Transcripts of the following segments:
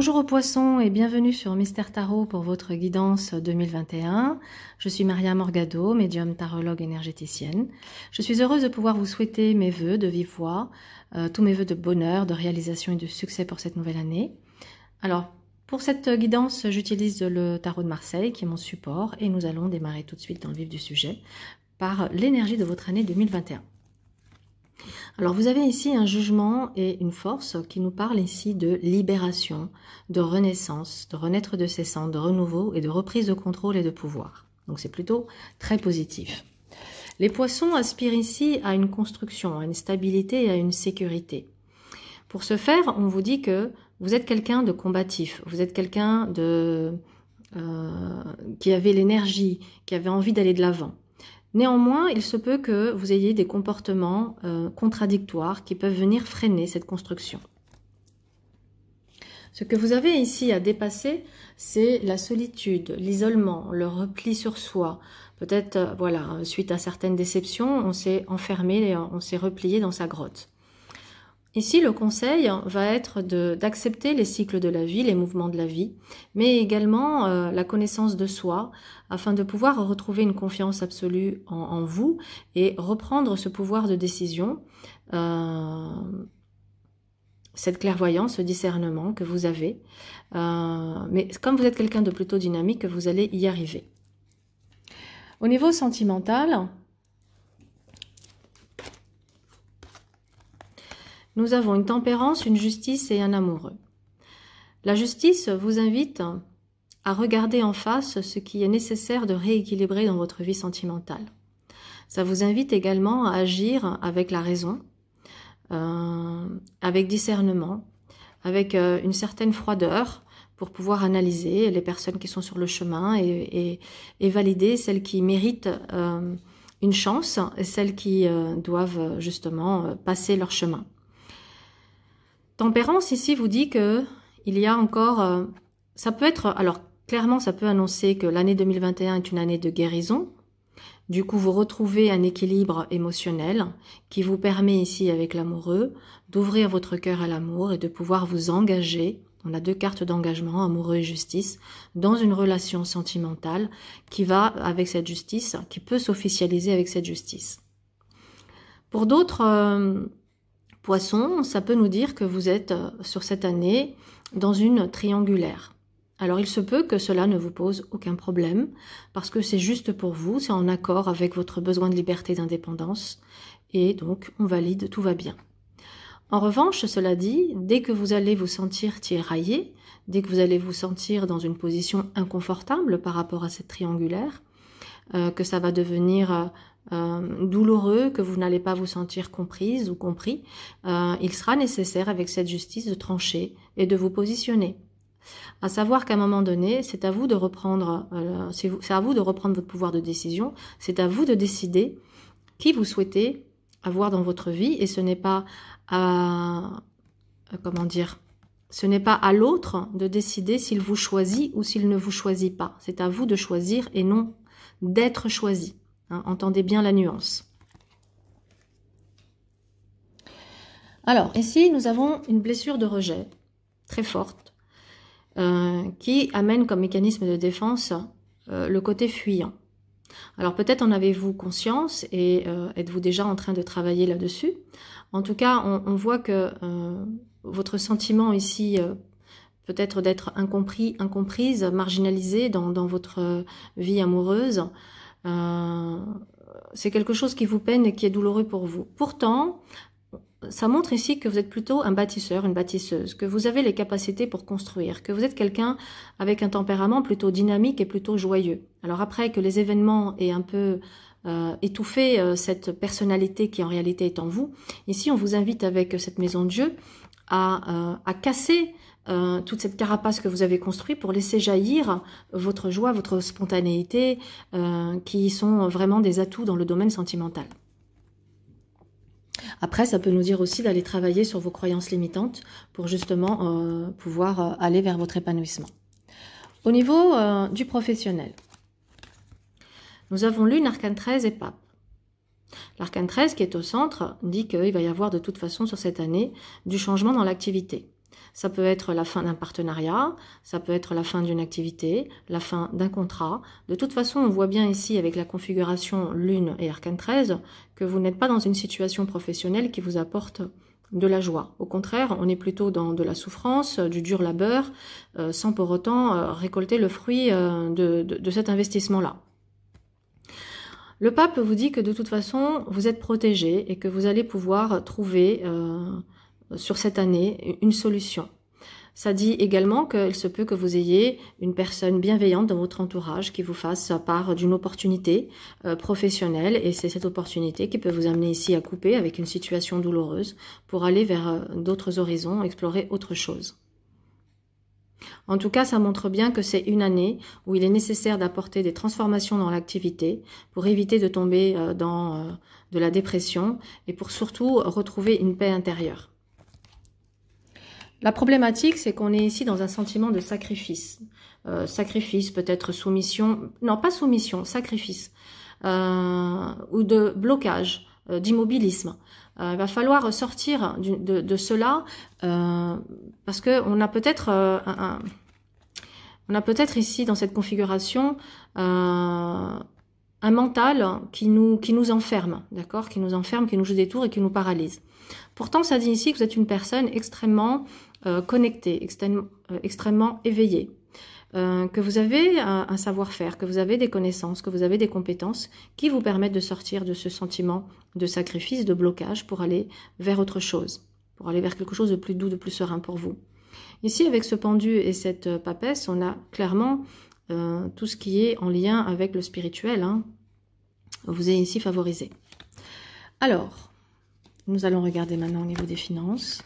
Bonjour aux poissons et bienvenue sur Mystère Tarot pour votre guidance 2021. Je suis Maria Morgado, médium tarologue énergéticienne. Je suis heureuse de pouvoir vous souhaiter mes vœux de vive voix, tous mes vœux de bonheur, de réalisation et de succès pour cette nouvelle année. Alors, pour cette guidance, j'utilise le tarot de Marseille qui est mon support et nous allons démarrer tout de suite dans le vif du sujet par l'énergie de votre année 2021. Alors vous avez ici un jugement et une force qui nous parle ici de libération, de renaissance, de renaître de ses cendres, de renouveau et de reprise de contrôle et de pouvoir. Donc c'est plutôt très positif. Les poissons aspirent ici à une construction, à une stabilité et à une sécurité. Pour ce faire, on vous dit que vous êtes quelqu'un de combatif, vous êtes quelqu'un qui avait l'énergie, qui avait envie d'aller de l'avant. Néanmoins, il se peut que vous ayez des comportements contradictoires qui peuvent venir freiner cette construction. Ce que vous avez ici à dépasser, c'est la solitude, l'isolement, le repli sur soi. Peut-être, voilà, suite à certaines déceptions, on s'est enfermé, on s'est replié dans sa grotte. Ici, le conseil va être d'accepter les cycles de la vie, les mouvements de la vie, mais également la connaissance de soi, afin de pouvoir retrouver une confiance absolue en vous et reprendre ce pouvoir de décision, cette clairvoyance, ce discernement que vous avez. Mais comme vous êtes quelqu'un de plutôt dynamique, vous allez y arriver. Au niveau sentimental, nous avons une tempérance, une justice et un amoureux. La justice vous invite à regarder en face ce qui est nécessaire de rééquilibrer dans votre vie sentimentale. Ça vous invite également à agir avec la raison, avec discernement, avec une certaine froideur pour pouvoir analyser les personnes qui sont sur le chemin et valider celles qui méritent une chance et celles qui doivent justement passer leur chemin. Tempérance ici vous dit que il y a encore, ça peut être, alors clairement ça peut annoncer que l'année 2021 est une année de guérison. Du coup vous retrouvez un équilibre émotionnel qui vous permet ici avec l'amoureux d'ouvrir votre cœur à l'amour et de pouvoir vous engager. On a deux cartes d'engagement, amoureux et justice, dans une relation sentimentale qui va avec cette justice, qui peut s'officialiser avec cette justice. Pour d'autres Poisson, ça peut nous dire que vous êtes sur cette année dans une triangulaire. Alors il se peut que cela ne vous pose aucun problème parce que c'est juste pour vous, c'est en accord avec votre besoin de liberté et d'indépendance et donc on valide, tout va bien. En revanche, cela dit, dès que vous allez vous sentir tiraillé, dès que vous allez vous sentir dans une position inconfortable par rapport à cette triangulaire, que ça va devenir douloureux, que vous n'allez pas vous sentir comprise ou compris, il sera nécessaire avec cette justice de trancher et de vous positionner. À savoir qu'à un moment donné, c'est à vous de reprendre, c'est à vous de reprendre votre pouvoir de décision, c'est à vous de décider qui vous souhaitez avoir dans votre vie et ce n'est pas à, comment dire, ce n'est pas à l'autre de décider s'il vous choisit ou s'il ne vous choisit pas. C'est à vous de choisir et non d'être choisi. Hein, entendez bien la nuance. Alors, ici, nous avons une blessure de rejet très forte qui amène comme mécanisme de défense le côté fuyant. Alors, peut-être en avez-vous conscience et êtes-vous déjà en train de travailler là-dessus. En tout cas, on voit que votre sentiment ici peut-être d'être incompris, incomprise, marginalisé dans votre vie amoureuse, c'est quelque chose qui vous peine et qui est douloureux pour vous. Pourtant, ça montre ici que vous êtes plutôt un bâtisseur, une bâtisseuse, que vous avez les capacités pour construire, que vous êtes quelqu'un avec un tempérament plutôt dynamique et plutôt joyeux. Alors après que les événements aient un peu étouffé cette personnalité qui en réalité est en vous, ici on vous invite avec cette maison de jeu à casser toute cette carapace que vous avez construite pour laisser jaillir votre joie, votre spontanéité, qui sont vraiment des atouts dans le domaine sentimental. Après, ça peut nous dire aussi d'aller travailler sur vos croyances limitantes pour justement pouvoir aller vers votre épanouissement. Au niveau du professionnel, nous avons Lune, Arcane 13 et Pape. L'arcane 13 qui est au centre dit qu'il va y avoir de toute façon sur cette année du changement dans l'activité. Ça peut être la fin d'un partenariat, ça peut être la fin d'une activité, la fin d'un contrat. De toute façon, on voit bien ici avec la configuration Lune et Arcane 13 que vous n'êtes pas dans une situation professionnelle qui vous apporte de la joie. Au contraire, on est plutôt dans de la souffrance, du dur labeur, sans pour autant récolter le fruit de cet investissement-là. Le pape vous dit que de toute façon, vous êtes protégé et que vous allez pouvoir trouver sur cette année une solution. Ça dit également qu'il se peut que vous ayez une personne bienveillante dans votre entourage qui vous fasse part d'une opportunité professionnelle, et c'est cette opportunité qui peut vous amener ici à couper avec une situation douloureuse pour aller vers d'autres horizons, explorer autre chose. En tout cas, ça montre bien que c'est une année où il est nécessaire d'apporter des transformations dans l'activité pour éviter de tomber dans de la dépression et pour surtout retrouver une paix intérieure. La problématique, c'est qu'on est ici dans un sentiment de sacrifice. Sacrifice, peut-être soumission, non pas soumission, sacrifice, ou de blocage, d'immobilisme. Il va falloir sortir de cela parce que on a peut-être ici dans cette configuration un mental qui nous enferme, d'accord, qui nous enferme, qui nous joue des tours et qui nous paralyse. Pourtant, ça dit ici que vous êtes une personne extrêmement connectée, extrêmement éveillée, que vous avez un savoir-faire, que vous avez des connaissances, que vous avez des compétences qui vous permettent de sortir de ce sentiment de sacrifice, de blocage pour aller vers autre chose, pour aller vers quelque chose de plus doux, de plus serein pour vous. Ici, avec ce pendu et cette papesse, on a clairement tout ce qui est en lien avec le spirituel, hein, vous est ici favorisé. Alors, nous allons regarder maintenant au niveau des finances.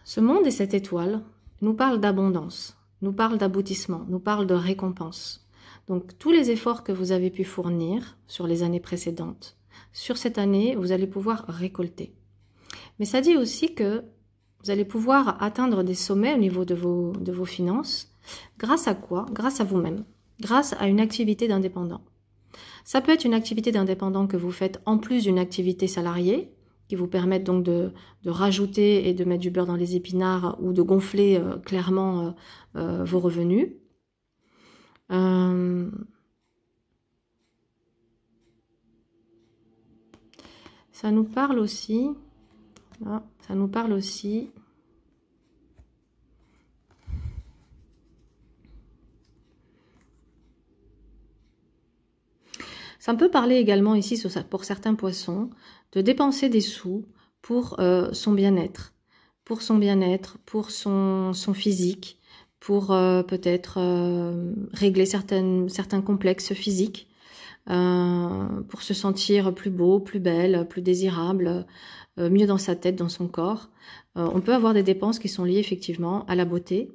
Ce monde et cette étoile nous parlent d'abondance, nous parlent d'aboutissement, nous parlent de récompense. Donc, tous les efforts que vous avez pu fournir sur les années précédentes, sur cette année, vous allez pouvoir récolter. Mais ça dit aussi que vous allez pouvoir atteindre des sommets au niveau de vos finances. Grâce à quoi? Grâce à vous-même, grâce à une activité d'indépendant. Ça peut être une activité d'indépendant que vous faites en plus d'une activité salariée, qui vous permettent donc de rajouter et de mettre du beurre dans les épinards ou de gonfler clairement vos revenus. Ça nous parle aussi... ça nous parle aussi... Ça peut parler également ici, pour certains poissons, de dépenser des sous pour son bien-être. Pour son bien-être, pour son physique, pour peut-être régler certains complexes physiques, pour se sentir plus beau, plus belle, plus désirable, mieux dans sa tête, dans son corps. On peut avoir des dépenses qui sont liées effectivement à la beauté,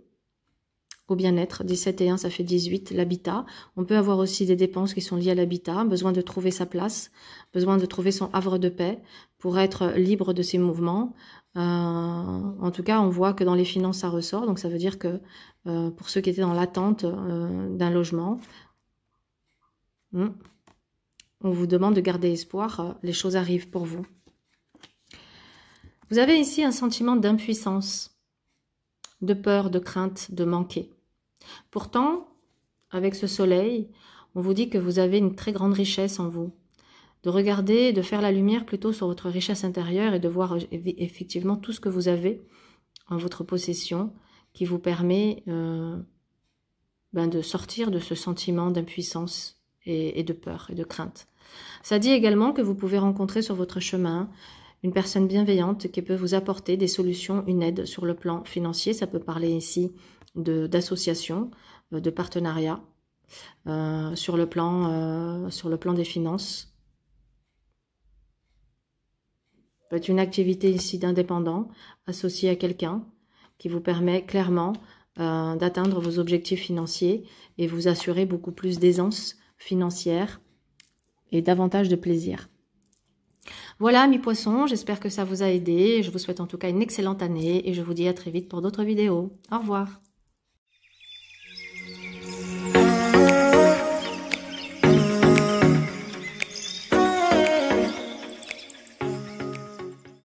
au bien-être. 17 et 1, ça fait 18, l'habitat. On peut avoir aussi des dépenses qui sont liées à l'habitat, besoin de trouver sa place, besoin de trouver son havre de paix pour être libre de ses mouvements. En tout cas, on voit que dans les finances, ça ressort. Donc, ça veut dire que pour ceux qui étaient dans l'attente d'un logement, on vous demande de garder espoir. Les choses arrivent pour vous. Vous avez ici un sentiment d'impuissance, de peur, de crainte, de manquer. Pourtant, avec ce soleil, on vous dit que vous avez une très grande richesse en vous. De regarder, de faire la lumière plutôt sur votre richesse intérieure et de voir effectivement tout ce que vous avez en votre possession qui vous permet de sortir de ce sentiment d'impuissance et de peur et de crainte. Ça dit également que vous pouvez rencontrer sur votre chemin une personne bienveillante qui peut vous apporter des solutions, une aide sur le plan financier. Ça peut parler ici d'associations, de partenariats, sur le plan des finances. Ça peut être une activité ici d'indépendant associée à quelqu'un qui vous permet clairement d'atteindre vos objectifs financiers et vous assurer beaucoup plus d'aisance financière et davantage de plaisir. Voilà mes poissons, j'espère que ça vous a aidé. Je vous souhaite en tout cas une excellente année et je vous dis à très vite pour d'autres vidéos. Au revoir.